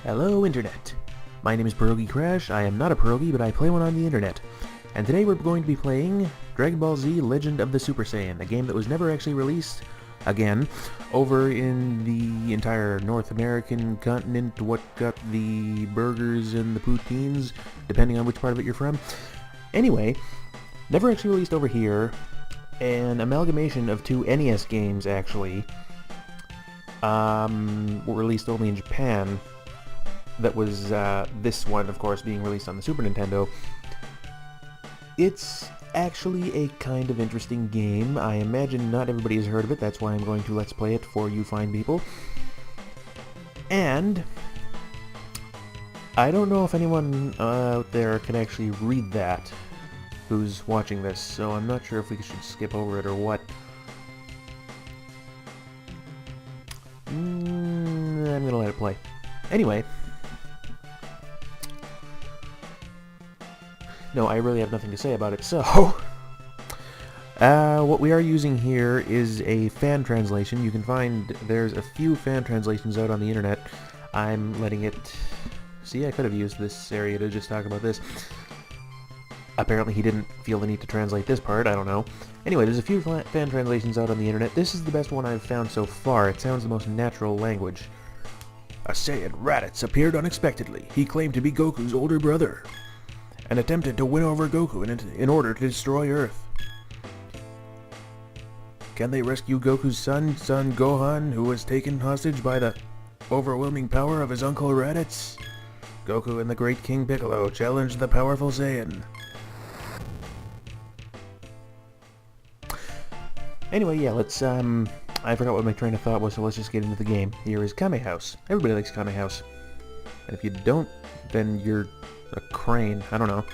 Hello, Internet. My name is Pierogi Crash. I am not a pierogi, but I play one on the Internet. And today we're going to be playing DragonballZ Legend of the Super Saiyan, a game that was never actually released, again, over in the entire North American continent. What got the burgers and the poutines, depending on which part of it you're from. Anyway, never actually released over here. An amalgamation of two NES games, actually, were released only in Japan. That was this one, of course, being released on the Super Nintendo. It's actually a kind of interesting game. I imagine not everybody has heard of it, that's why I'm going to Let's Play it for you fine people. And I don't know if anyone out there can actually read that who's watching this, so I'm not sure if we should skip over it or what. I'm gonna let it play. Anyway. No, I really have nothing to say about it, so... what we are using here is a fan translation. You can find there's a few fan translations out on the internet. I'm letting it... See, I could have used this area to just talk about this. Apparently he didn't feel the need to translate this part, I don't know. Anyway, there's a few fan translations out on the internet. This is the best one I've found so far. It sounds the most natural language. A Saiyan Raditz appeared unexpectedly. He claimed to be Goku's older brother and attempted to win over Goku in order to destroy Earth. Can they rescue Goku's son Gohan, who was taken hostage by the overwhelming power of his uncle Raditz? Goku and the great King Piccolo challenged the powerful Saiyan. Anyway, yeah, let's, I forgot what my train of thought was, so let's just get into the game. Here is Kame House. Everybody likes Kame House. And if you don't, then you're a crane. I don't know.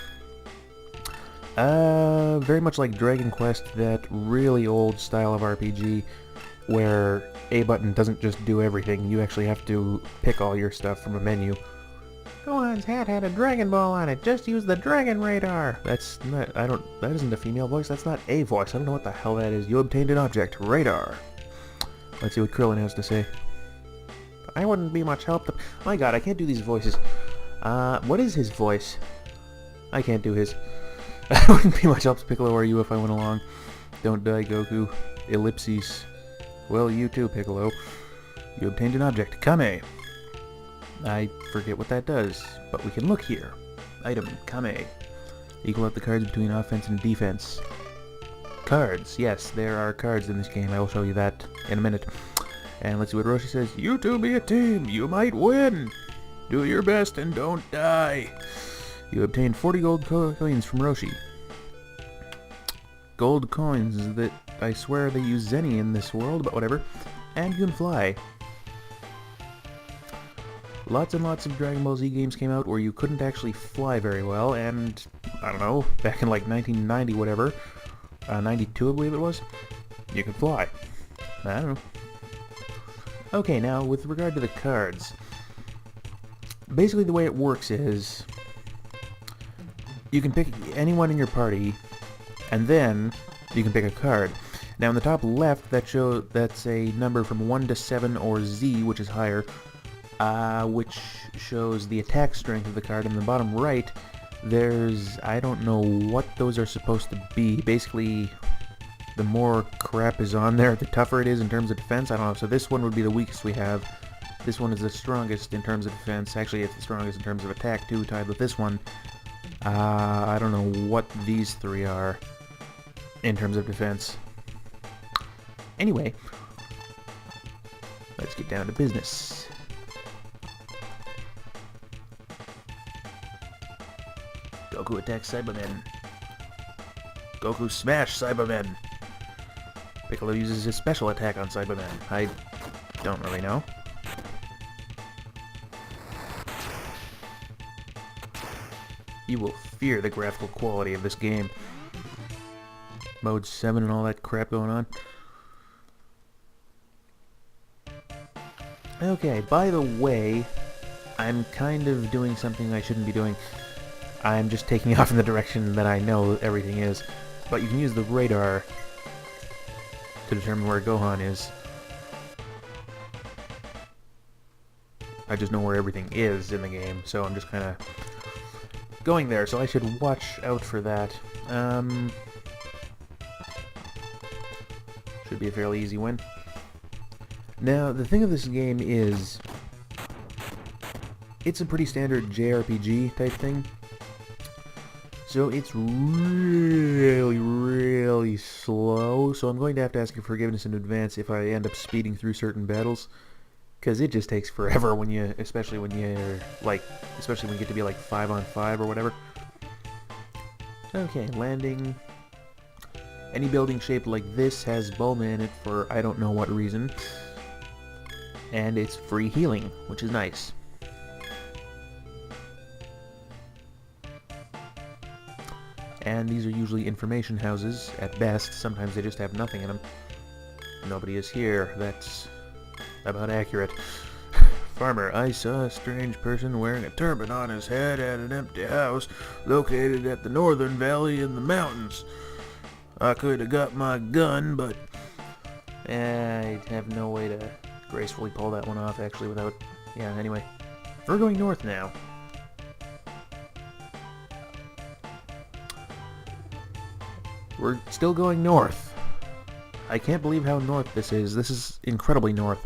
Very much like Dragon Quest, that really old style of RPG, where A button doesn't just do everything. You actually have to pick all your stuff from a menu. Gohan's hat had a Dragon Ball on it. Just use the Dragon Radar. That's not, that isn't a female voice. That's not a voice. I don't know what the hell that is. You obtained an object. Radar. Let's see what Krillin has to say. I wouldn't be much help to... My god, I can't do these voices. What is his voice? I can't do his. I wouldn't be much help to Piccolo or you if I went along. Don't die, Goku. Ellipses. Well, you too, Piccolo. You obtained an object. Kame. I forget what that does, but we can look here. Item, Kame. Equal out the cards between offense and defense. Cards. Yes, there are cards in this game. I will show you that in a minute. And let's see what Roshi says. You two be a team. You might win. Do your best and don't die. You obtained 40 gold coins from Roshi. Gold coins that I swear they use Zenny in this world, but whatever. And you can fly. Lots and lots of Dragon Ball Z games came out where you couldn't actually fly very well, and, I don't know, back in like 1990 whatever, 92 I believe it was, you could fly. I don't know. Okay, now with regard to the cards, basically the way it works is you can pick anyone in your party, and then you can pick a card. Now in the top left, that's a number from 1 to 7 or Z, which is higher, which shows the attack strength of the card. In the bottom right, there's, I don't know what those are supposed to be. Basically, the more crap is on there, the tougher it is in terms of defense. I don't know, so this one would be the weakest we have. This one is the strongest in terms of defense. Actually, it's the strongest in terms of attack, too, tied with this one. I don't know what these three are in terms of defense. Anyway, let's get down to business. Goku attacks Cybermen. Goku smash Cybermen. Piccolo uses his special attack on Cybermen. I don't really know. You will fear the graphical quality of this game. Mode 7 and all that crap going on. Okay, by the way, I'm kind of doing something I shouldn't be doing. I'm just taking off in the direction that I know everything is. But you can use the radar to determine where Gohan is. I just know where everything is in the game, so I'm just kind of going there, so I should watch out for that. Should be a fairly easy win. Now, the thing of this game is, it's a pretty standard JRPG type thing. So it's really, really slow, so I'm going to have to ask your forgiveness in advance if I end up speeding through certain battles. Because it just takes forever when you, especially when you get to be like 5 on 5 or whatever. Okay, landing. Any building shaped like this has Bulma in it for I don't know what reason. And it's free healing, which is nice. And these are usually information houses, at best. Sometimes they just have nothing in them. Nobody is here. That's about accurate. Farmer, I saw a strange person wearing a turban on his head at an empty house located at the northern valley in the mountains. I could have got my gun, but I have no way to gracefully pull that one off, actually, without... Yeah, anyway. We're going north now. We're still going north. I can't believe how north this is. This is incredibly north.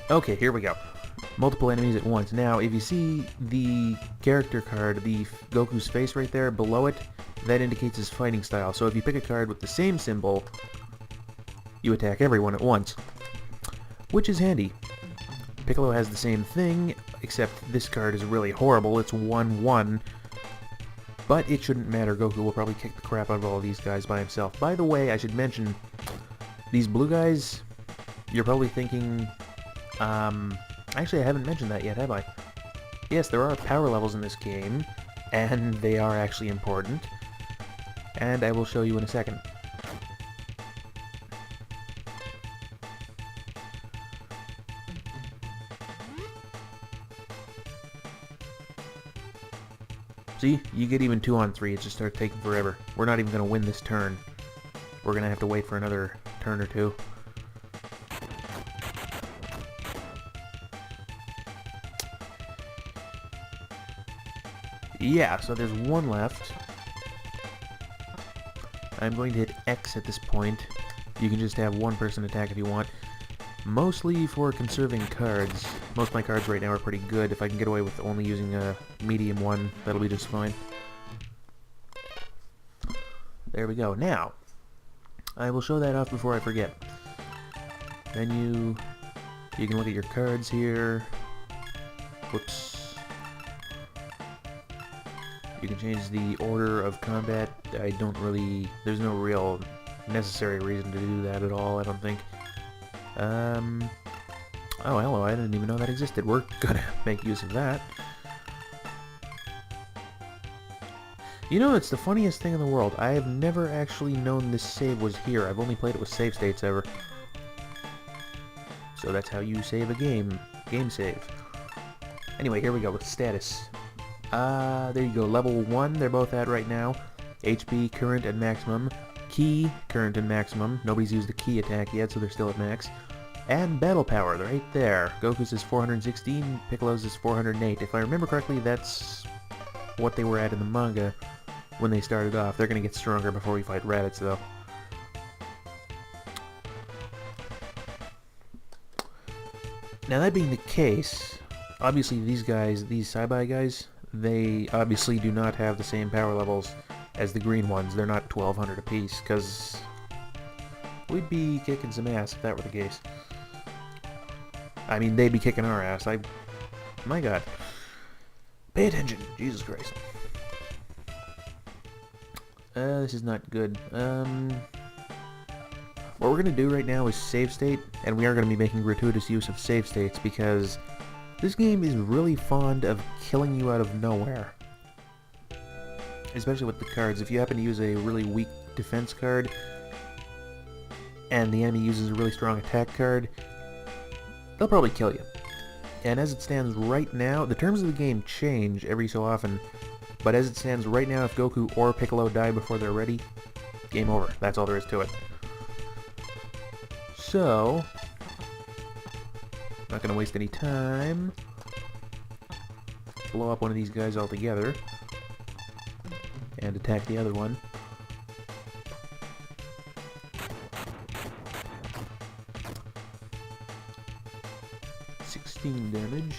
Okay, here we go. Multiple enemies at once. Now, if you see the character card, the Goku's face right there, below it, that indicates his fighting style. So if you pick a card with the same symbol, you attack everyone at once. Which is handy. Piccolo has the same thing, except this card is really horrible. It's 1-1. But it shouldn't matter. Goku will probably kick the crap out of all these guys by himself. By the way, I should mention, these blue guys, you're probably thinking... actually, I haven't mentioned that yet, have I? Yes, there are power levels in this game, and they are actually important. And I will show you in a second. See? You get even 2 on 3, it just starts taking forever. We're not even going to win this turn. We're going to have to wait for another turn or two. Yeah, so there's one left. I'm going to hit X at this point. You can just have one person attack if you want. Mostly for conserving cards. Most of my cards right now are pretty good. If I can get away with only using a medium one, that'll be just fine. There we go. Now, I will show that off before I forget. Menu. You can look at your cards here. Whoops. You can change the order of combat. I don't really... There's no real necessary reason to do that at all, I don't think. Oh, hello, I didn't even know that existed. We're gonna make use of that. You know, it's the funniest thing in the world. I have never actually known this save was here. I've only played it with save states ever. So that's how you save a game. Game save. Anyway, here we go with status. There you go. Level 1, they're both at right now. HP, current, and maximum. Ki, current, and maximum. Nobody's used the Ki attack yet, so they're still at max. And battle power, they're right there. Goku's is 416, Piccolo's is 408. If I remember correctly, that's what they were at in the manga when they started off. They're gonna get stronger before we fight Raditz, though. Now, that being the case, obviously these guys, these Saibai guys, they obviously do not have the same power levels as the green ones. They're not 1200 apiece, because we'd be kicking some ass if that were the case. I mean, they'd be kicking our ass. My god. Pay attention. Jesus Christ. This is not good. What we're gonna do right now is save state, and we are gonna be making gratuitous use of save states because this game is really fond of killing you out of nowhere. Especially with the cards. If you happen to use a really weak defense card, and the enemy uses a really strong attack card, they'll probably kill you. And as it stands right now, the terms of the game change every so often, but as it stands right now, if Goku or Piccolo die before they're ready, game over. That's all there is to it. So, Not gonna waste any time. Blow up one of these guys altogether. And attack the other one. Damage.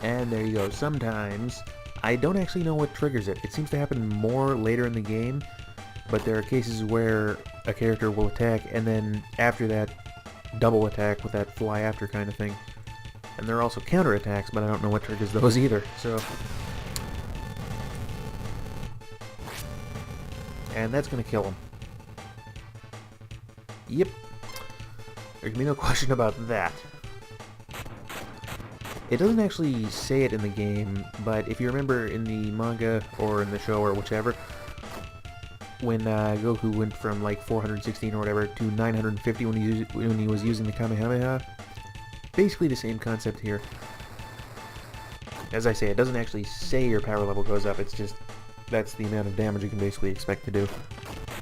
And there you go. Sometimes, I don't actually know what triggers it. It seems to happen more later in the game, but there are cases where a character will attack and then after that double attack with that fly after kind of thing. And there are also counter attacks, but I don't know what triggers those either. So, and that's gonna kill him. Yep. There can be no question about that. It doesn't actually say it in the game, but if you remember in the manga or in the show or whichever, when Goku went from like 416 or whatever to 950 when he was using the Kamehameha, basically the same concept here. As I say, it doesn't actually say your power level goes up, it's just that's the amount of damage you can basically expect to do.